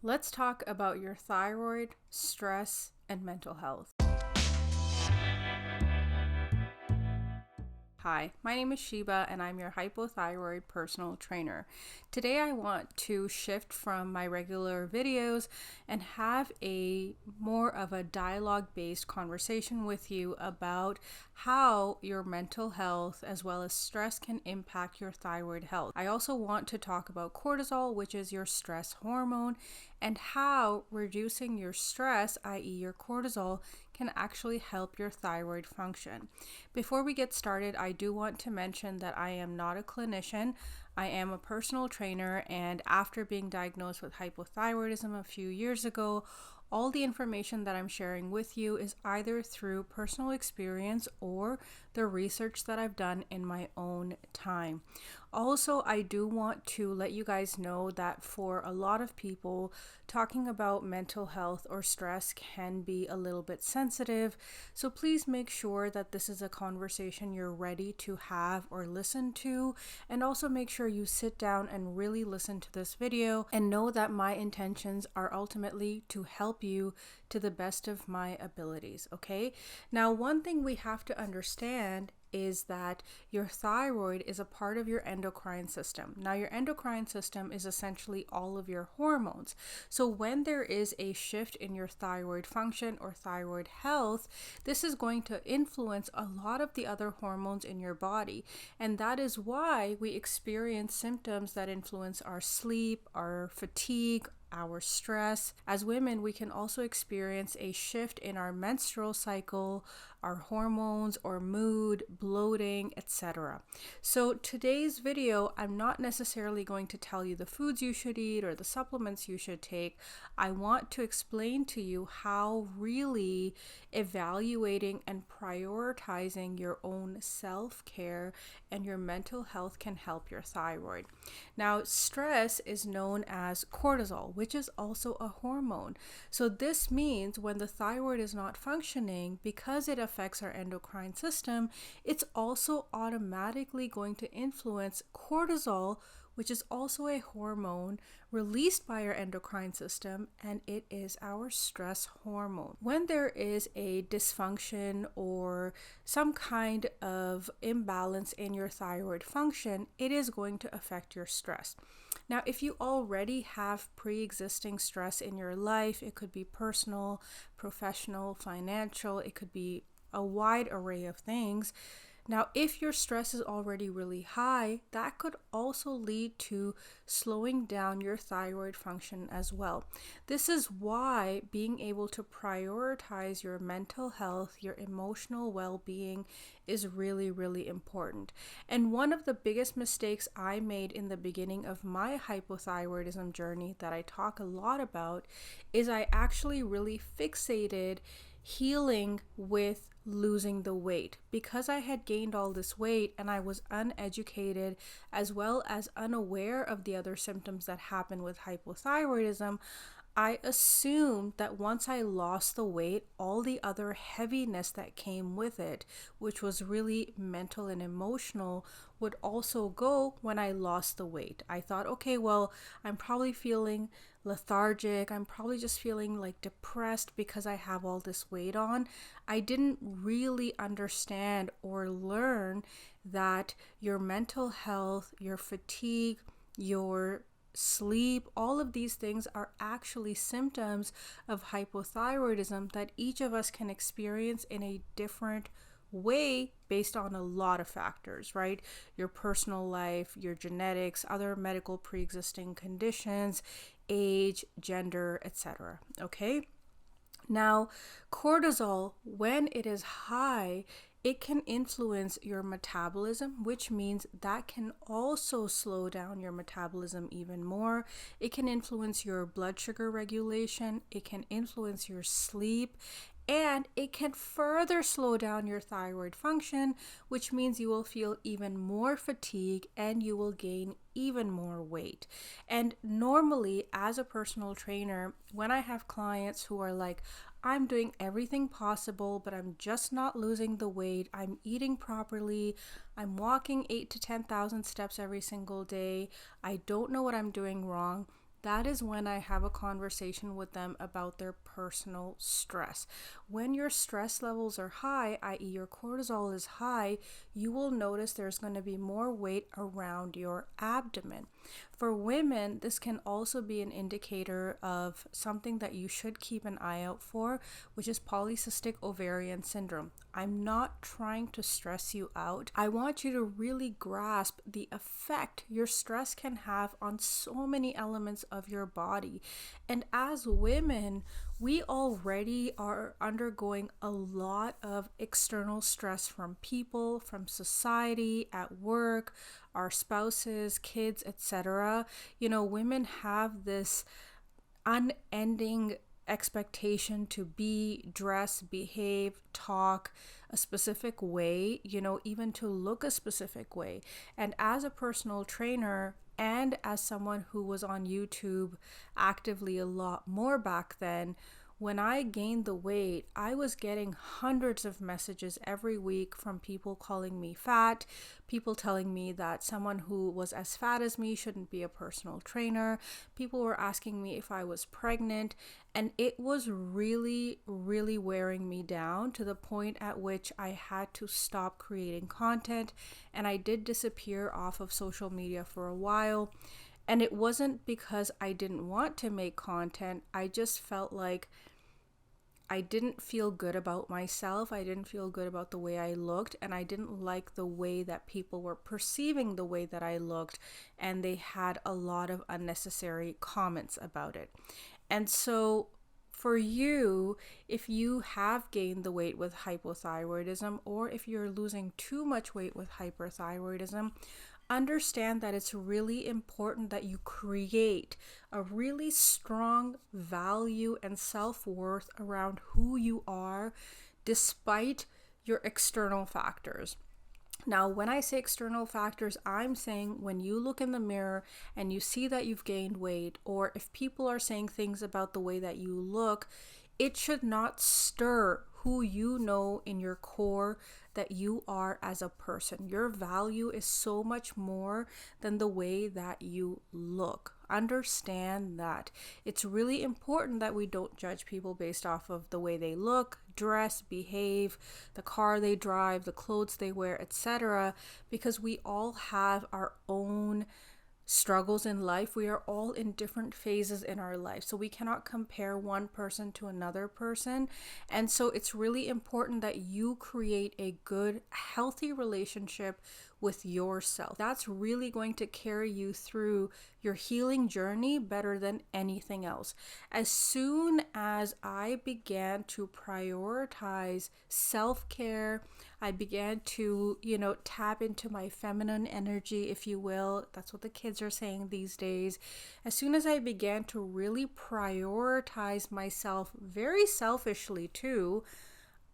Let's talk about your thyroid, stress, and mental health. Hi, my name is Sheba and I'm your hypothyroid personal trainer. Today I want to shift from my regular videos and have a more of a dialogue-based conversation with you about how your mental health as well as stress can impact your thyroid health. I also want to talk about cortisol, which is your stress hormone, and how reducing your stress, i.e. your cortisol, can actually help your thyroid function. Before we get started, I do want to mention that I am not a clinician. I am a personal trainer, and after being diagnosed with hypothyroidism a few years ago, all the information that I'm sharing with you is either through personal experience or the research that I've done in my own time. Also, I do want to let you guys know that for a lot of people, talking about mental health or stress can be a little bit sensitive. So please make sure that this is a conversation you're ready to have or listen to. And also make sure you sit down and really listen to this video and know that my intentions are ultimately to help you to the best of my abilities, okay? Now, one thing we have to understand is that your thyroid is a part of your endocrine system. Now, your endocrine system is essentially all of your hormones. So when there is a shift in your thyroid function or thyroid health, this is going to influence a lot of the other hormones in your body. And that is why we experience symptoms that influence our sleep, our fatigue, our stress. As women, we can also experience a shift in our menstrual cycle, our hormones or mood, bloating, etc. So today's video, I'm not necessarily going to tell you the foods you should eat or the supplements you should take. I want to explain to you how really evaluating and prioritizing your own self-care and your mental health can help your thyroid. Now, stress is known as cortisol, which is also a hormone. So this means when the thyroid is not functioning, because it affects our endocrine system, it's also automatically going to influence cortisol, which is also a hormone released by our endocrine system, and it is our stress hormone. When there is a dysfunction or some kind of imbalance in your thyroid function, it is going to affect your stress. Now, if you already have pre-existing stress in your life, it could be personal, professional, financial, it could be a wide array of things. Now, if your stress is already really high, that could also lead to slowing down your thyroid function as well. This is why being able to prioritize your mental health, your emotional well-being is really, really important. And one of the biggest mistakes I made in the beginning of my hypothyroidism journey that I talk a lot about is I actually really fixated healing with losing the weight. Because I had gained all this weight and I was uneducated as well as unaware of the other symptoms that happen with hypothyroidism, I assumed that once I lost the weight, all the other heaviness that came with it, which was really mental and emotional, would also go when I lost the weight. I thought, okay, well, I'm probably feeling lethargic. I'm probably just feeling like depressed because I have all this weight on. I didn't really understand or learn that your mental health, your fatigue, your sleep, all of these things are actually symptoms of hypothyroidism that each of us can experience in a different way based on a lot of factors, right? Your personal life, your genetics, other medical pre-existing conditions, age, gender, etc. Okay? Now, cortisol, when it is high, it can influence your metabolism, which means that can also slow down your metabolism even more. It can influence your blood sugar regulation. It can influence your sleep. And it can further slow down your thyroid function, which means you will feel even more fatigue and you will gain even more weight. And normally, as a personal trainer, when I have clients who are like, I'm doing everything possible, but I'm just not losing the weight, I'm eating properly, I'm walking 8,000 to 10,000 steps every single day, I don't know what I'm doing wrong, that is when I have a conversation with them about their personal stress. When your stress levels are high, i.e. your cortisol is high, you will notice there's going to be more weight around your abdomen. For women, this can also be an indicator of something that you should keep an eye out for, which is polycystic ovarian syndrome. I'm not trying to stress you out. I want you to really grasp the effect your stress can have on so many elements of your body. And as women, we already are undergoing a lot of external stress from people, from society, at work, our spouses, kids, etc. Women have this unending expectation to be, dress, behave, talk a specific way, even to look a specific way. And as a personal trainer, and as someone who was on YouTube actively a lot more back then, when I gained the weight, I was getting hundreds of messages every week from people calling me fat, people telling me that someone who was as fat as me shouldn't be a personal trainer. People were asking me if I was pregnant, and it was really, really wearing me down to the point at which I had to stop creating content, and I did disappear off of social media for a while. And it wasn't because I didn't want to make content. I just felt like I didn't feel good about myself. I didn't feel good about the way I looked, and I didn't like the way that people were perceiving the way that I looked, and they had a lot of unnecessary comments about it. And so for you, if you have gained the weight with hypothyroidism, or if you're losing too much weight with hyperthyroidism, understand that it's really important that you create a really strong value and self-worth around who you are despite your external factors. Now, when I say external factors, I'm saying when you look in the mirror and you see that you've gained weight, or if people are saying things about the way that you look, it should not stir who you know in your core that you are as a person. Your value is so much more than the way that you look. Understand that. It's really important that we don't judge people based off of the way they look, dress, behave, the car they drive, the clothes they wear, etc., because we all have our own struggles in life. We are all in different phases in our life, so we cannot compare one person to another person. And so it's really important that you create a good, healthy relationship with yourself. That's really going to carry you through your healing journey better than anything else. As soon as I began to prioritize self-care, I began to, tap into my feminine energy, if you will. That's what the kids are saying these days. As soon as I began to really prioritize myself very selfishly too,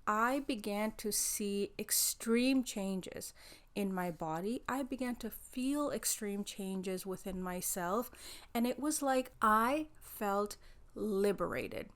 I began to see extreme changes in my body. I began to feel extreme changes within myself, and it was like I felt liberated.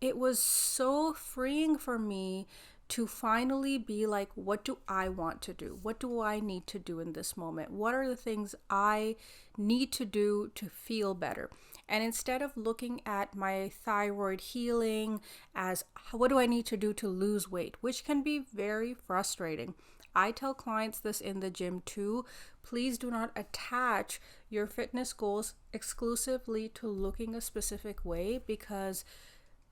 It was so freeing for me to finally be like, what do I want to do? What do I need to do in this moment? What are the things I need to do to feel better? And instead of looking at my thyroid healing as what do I need to do to lose weight, which can be very frustrating. I tell clients this in the gym too. Please do not attach your fitness goals exclusively to looking a specific way, because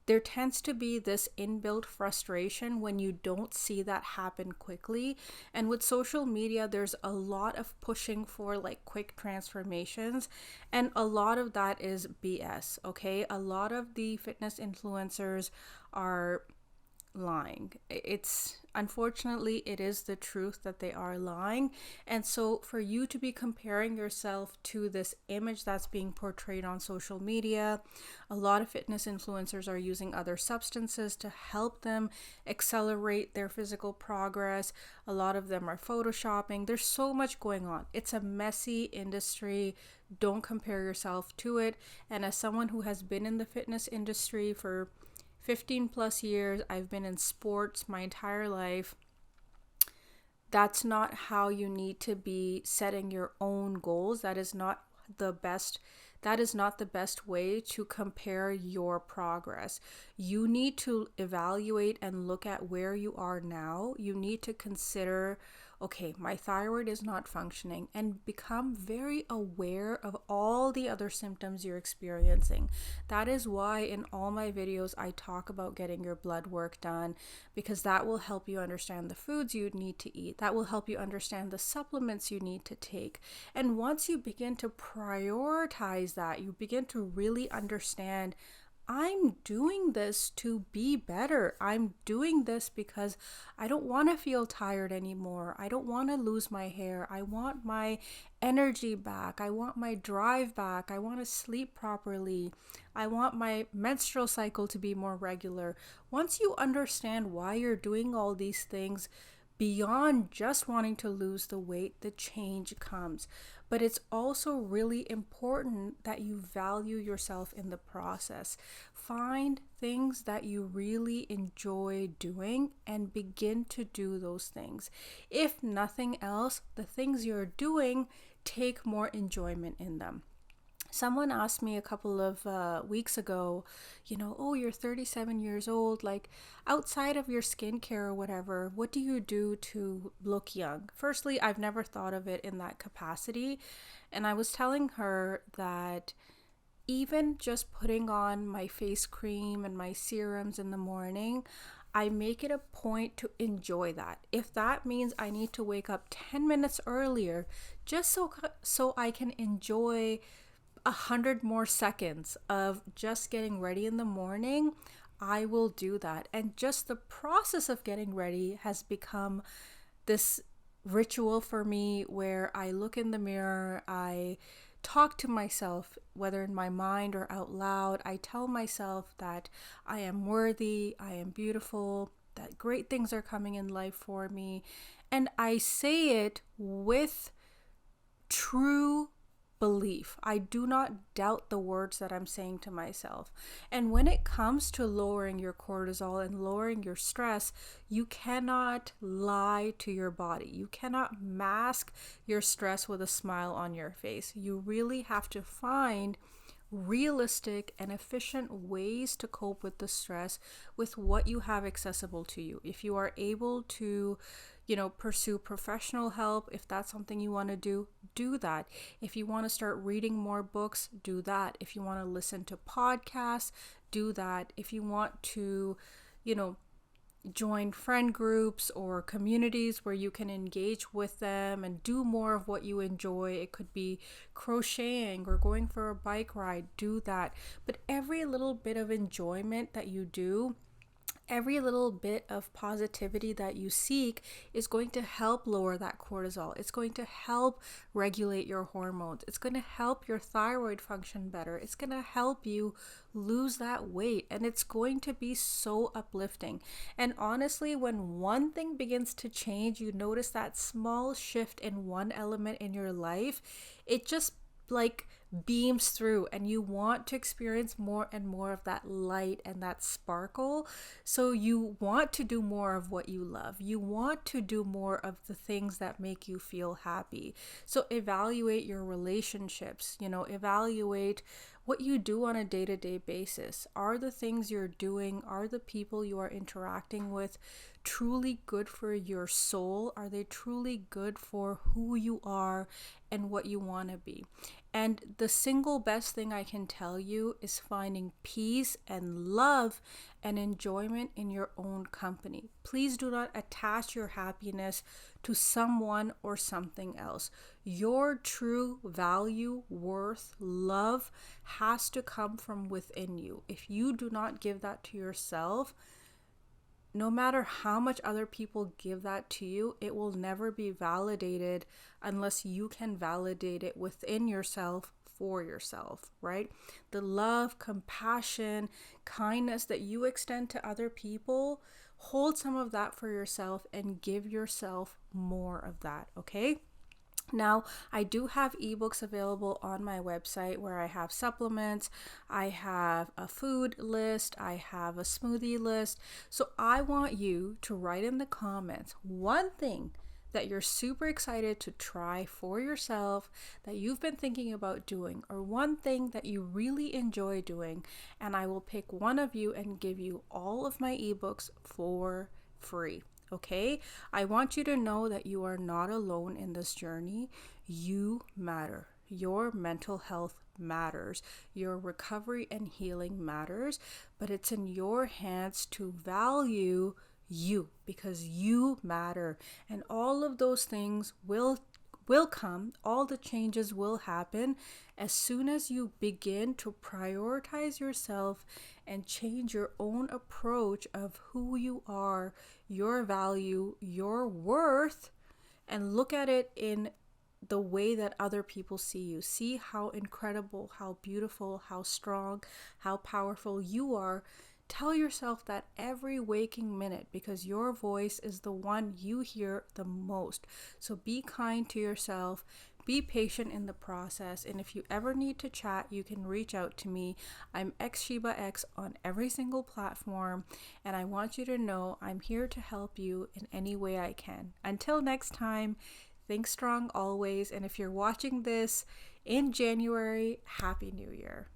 there tends to be this inbuilt frustration when you don't see that happen quickly. And with social media, there's a lot of pushing for like quick transformations, and a lot of that is BS, okay? A lot of the fitness influencers are lying. Unfortunately, it is the truth that they are lying. And so for you to be comparing yourself to this image that's being portrayed on social media, a lot of fitness influencers are using other substances to help them accelerate their physical progress. A lot of them are photoshopping. There's so much going on. It's a messy industry. Don't compare yourself to it. And as someone who has been in the fitness industry for 15 plus years, I've been in sports my entire life. That's not how you need to be setting your own goals. That is not the best That is not the best way to compare your progress. You need to evaluate and look at where you are now. You need to consider, okay, my thyroid is not functioning, and become very aware of all the other symptoms you're experiencing. That is why in all my videos I talk about getting your blood work done, because that will help you understand the foods you need to eat. That will help you understand the supplements you need to take. And once you begin to prioritize that, you begin to really understand, I'm doing this to be better. I'm doing this because I don't want to feel tired anymore. I don't want to lose my hair. I want my energy back. I want my drive back. I want to sleep properly. I want my menstrual cycle to be more regular. Once you understand why you're doing all these things, beyond just wanting to lose the weight, the change comes. But it's also really important that you value yourself in the process. Find things that you really enjoy doing and begin to do those things. If nothing else, the things you're doing, take more enjoyment in them. Someone asked me a couple of weeks ago, oh, you're 37 years old, like outside of your skincare or whatever, what do you do to look young? Firstly, I've never thought of it in that capacity. And I was telling her that even just putting on my face cream and my serums in the morning, I make it a point to enjoy that. If that means I need to wake up 10 minutes earlier just so I can enjoy 100 more seconds of just getting ready in the morning, I will do that. And just the process of getting ready has become this ritual for me where I look in the mirror, I talk to myself, whether in my mind or out loud. I tell myself that I am worthy, I am beautiful, that great things are coming in life for me. And I say it with true belief. I do not doubt the words that I'm saying to myself. And when it comes to lowering your cortisol and lowering your stress, you cannot lie to your body. You cannot mask your stress with a smile on your face. You really have to find realistic and efficient ways to cope with the stress with what you have accessible to you. If you are able to pursue professional help, if that's something you want to do that. If you want to start reading more books, do that. If you want to listen to podcasts, do that. If you want to, join friend groups or communities where you can engage with them and do more of what you enjoy. It could be crocheting or going for a bike ride, do that. But every little bit of enjoyment that you do, every little bit of positivity that you seek is going to help lower that cortisol. It's going to help regulate your hormones. It's going to help your thyroid function better. It's going to help you lose that weight, and it's going to be so uplifting. And honestly, when one thing begins to change, you notice that small shift in one element in your life, it just beams through, and you want to experience more and more of that light and that sparkle. So you want to do more of what you love. You want to do more of the things that make you feel happy. So evaluate your relationships, evaluate what you do on a day-to-day basis. Are the things you're doing, are the people you are interacting with truly good for your soul? Are they truly good for who you are and what you want to be? And the single best thing I can tell you is finding peace and love and enjoyment in your own company. Please do not attach your happiness to someone or something else. Your true value, worth, love has to come from within you. If you do not give that to yourself, no matter how much other people give that to you, it will never be validated unless you can validate it within yourself for yourself, right? The love, compassion, kindness that you extend to other people, hold some of that for yourself and give yourself more of that, okay? Now, I do have ebooks available on my website where I have supplements, I have a food list, I have a smoothie list. So I want you to write in the comments one thing that you're super excited to try for yourself, that you've been thinking about doing, or one thing that you really enjoy doing, and I will pick one of you and give you all of my ebooks for free. Okay? I want you to know that you are not alone in this journey. You matter. Your mental health matters. Your recovery and healing matters, but it's in your hands to value you, because you matter, and all of those things will come, all the changes will happen as soon as you begin to prioritize yourself and change your own approach of who you are, your value, your worth, and look at it in the way that other people see you. See how incredible, how beautiful, how strong, how powerful you are. Tell yourself that every waking minute, because your voice is the one you hear the most. So be kind to yourself. Be patient in the process. And if you ever need to chat, you can reach out to me. I'm XShibaX on every single platform. And I want you to know I'm here to help you in any way I can. Until next time, think strong always. And if you're watching this in January, Happy New Year.